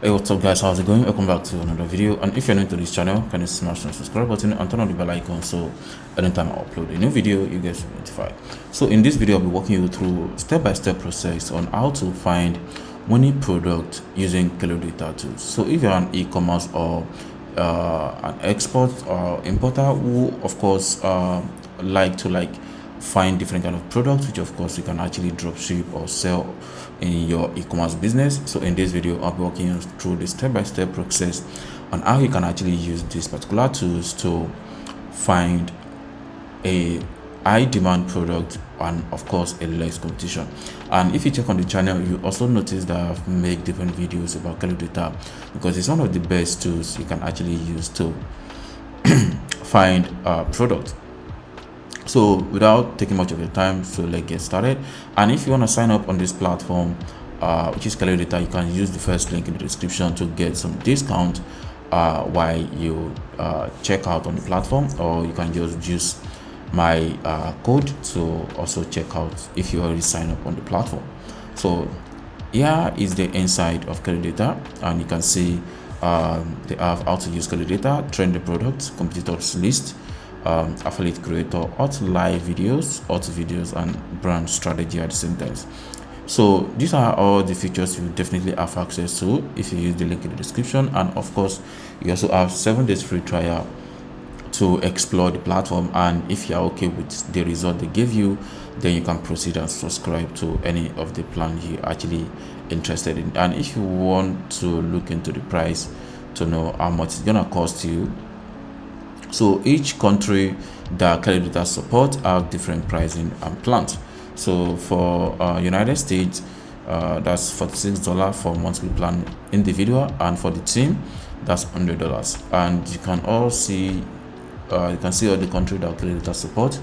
Hey, what's up guys, how's it going? Welcome back to another video. And if you're new to this channel, can you smash the subscribe button and turn on the bell icon so anytime I upload a new video you get notified. So in this video I'll be walking you through step-by-step process on how to find winning product using Kalodata tools. So if you're an e-commerce or an export or importer who of course like to find different kind of products which of course you can actually drop ship or sell in your e-commerce business. So in this video I'll be walking you through the step-by-step process on how you can actually use these particular tools to find a high demand product and of course a less competition. And if you check on the channel, you also notice that I've made different videos about Kalodata because it's one of the best tools you can actually use to find a product. So without taking much of your time, so let's get started. And if you want to sign up on this platform which is Kalodata, you can use the first link in the description to get some discount while you check out on the platform, or you can just use my code to also check out if you already sign up on the platform. So here is the inside of Kalodata, and you can see they have how to use Kalodata, trending products, competitors list, affiliate creator, hot live videos, and brand strategy at the same time. So these are all the features you definitely have access to if you use the link in the description. And of course you also have 7 days free trial to explore the platform, and if you're okay with the result they give you, then you can proceed and subscribe to any of the plans you're actually interested in. And if you want to look into the price to know how much it's gonna cost you, so each country that Kalodata support have different pricing and plans. So for United States, that's $46 for monthly plan individual, and for the team that's $100. And you can all see you can see all the countries that Kalodata support: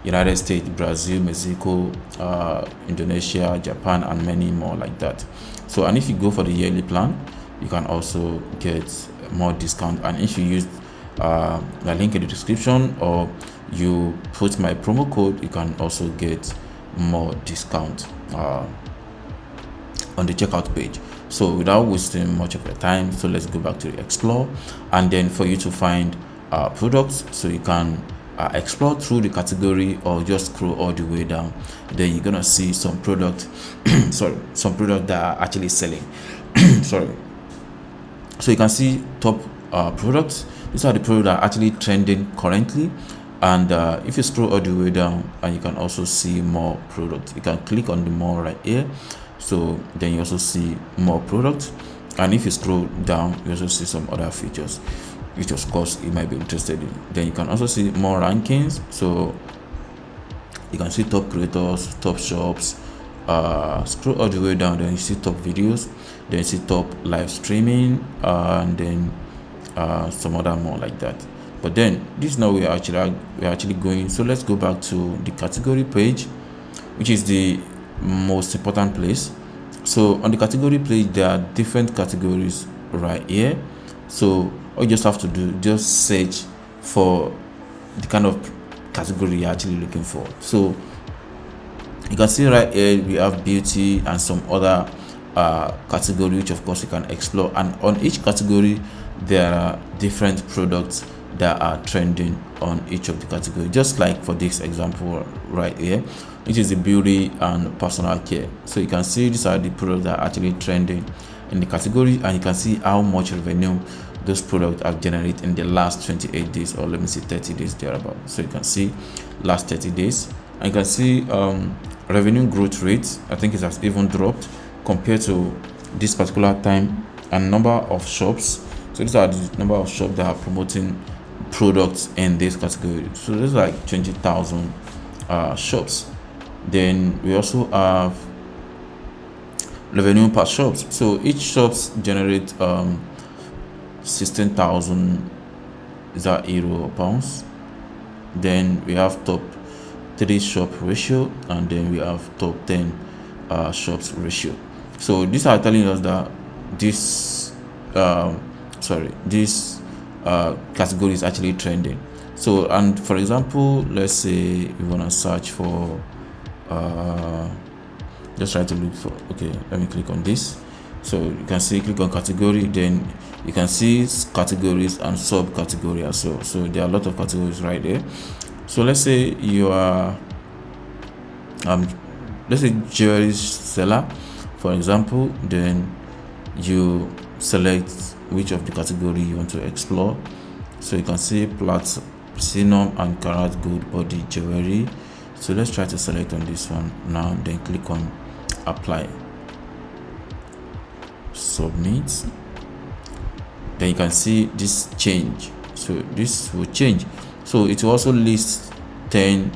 United States, Brazil, Mexico, Indonesia, Japan, and many more like that. So, and if you go for the yearly plan, you can also get more discount. And if you use the link in the description, or you put my promo code, you can also get more discount on the checkout page. So without wasting much of your time, so let's go back to the explore. And then for you to find products, so you can explore through the category or just scroll all the way down. Then you're gonna see some product some product that are actually selling. Sorry. So you can see top products. These are the products that are actually trending currently. And if you scroll all the way down, and you can also see more products, you can click on the more right here. So then you also see more products, and if you scroll down, you also see some other features which of course you might be interested in. Then you can also see more rankings, so you can see top creators, top shops. Scroll all the way down, then you see top videos, then you see top live streaming, and then some other more like that. But then this is now we're actually going. So let's go back to the category page, which is the most important place. So on the category page there are different categories right here. So all you just have to do, just search for the kind of category you're actually looking for. So you can see right here we have beauty and some other category which of course you can explore, and on each category there are different products that are trending on each of the category, just like for this example right here, which is the beauty and personal care. So you can see these are the products that are actually trending in the category, and you can see how much revenue those products have generated in the last 28 days, or let me say 30 days thereabout. So you can see last 30 days, and you can see revenue growth rate. I think it has even dropped compared to this particular time, and number of shops. So these are the number of shops that are promoting products in this category. So there's like 20,000 shops. Then we also have revenue per shops. So each shops generate 16,000 is that euro or pounds. Then we have top 3 shop ratio, and then we have top 10 shops ratio. So these are telling us that this category is actually trending. So, and for example, let's say we want to search for just try to look for, okay, let me click on this. So you can see, click on category, then you can see categories and subcategory as well. So there are a lot of categories right there. So let's say you are let's say jewelry seller, for example. Then you select which of the category you want to explore. So you can see platinum and carat gold body jewelry. So let's try to select on this one now, then click on apply, submit. Then you can see this change. So this will change. So it will also list 10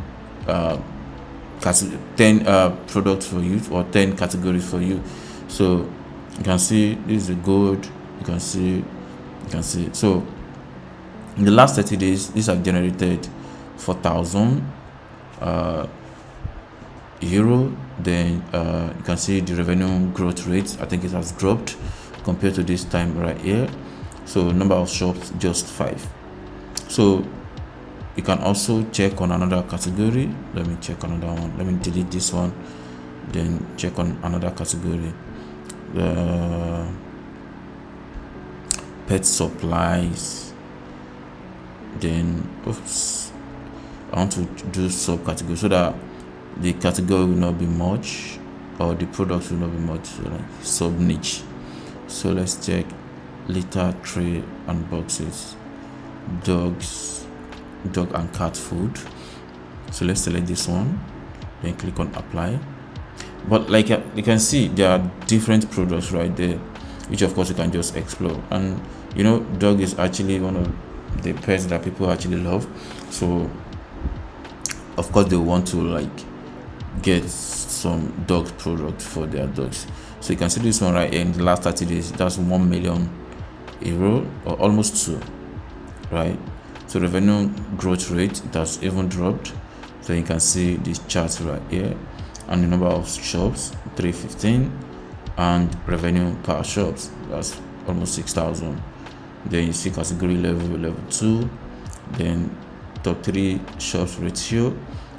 products for you, or 10 categories for you. So you can see this is a gold. You can see. So in the last 30 days, these have generated 4,000 euro. Then you can see the revenue growth rate. I think it has dropped compared to this time right here. So number of shops, just 5. So you can also check on another category. Let me check another one. Let me delete this one, then check on another category. The pet supplies. Then oops, I want to do subcategory so that the category will not be much, or the products will not be much, so like sub niche. So let's check litter tray and boxes, dog and cat food. So let's select this one, then click on apply. But like you can see, there are different products right there, which of course you can just explore. And you know, dog is actually one of the pets that people actually love. So of course they want to like get some dog product for their dogs. So you can see this one right here. In the last 30 days, that's 1 million euro, or almost 2, right? So revenue growth rate, it has even dropped. So you can see this chart right here, and the number of shops, 315, and revenue per shops, that's almost 6,000. Then you see category level 2, then top 3 shops ratio,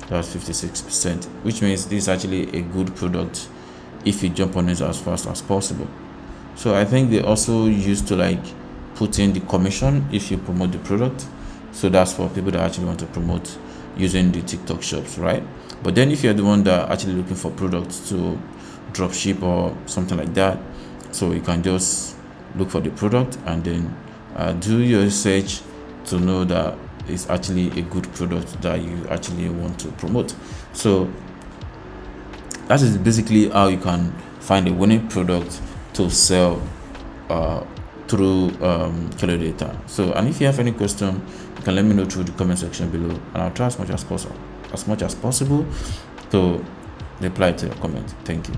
that's 56%, which means this is actually a good product if you jump on it as fast as possible. So I think they also used to like put in the commission if you promote the product. So that's for people that actually want to promote using the TikTok shops, right? But then if you're the one that actually looking for products to drop ship or something like that, so you can just look for the product and then do your research to know that it's actually a good product that you actually want to promote. So that is basically how you can find a winning product to sell through Kalodata. So, and if you have any question, you can let me know through the comment section below, and I'll try as much as possible to reply to your comment. Thank you.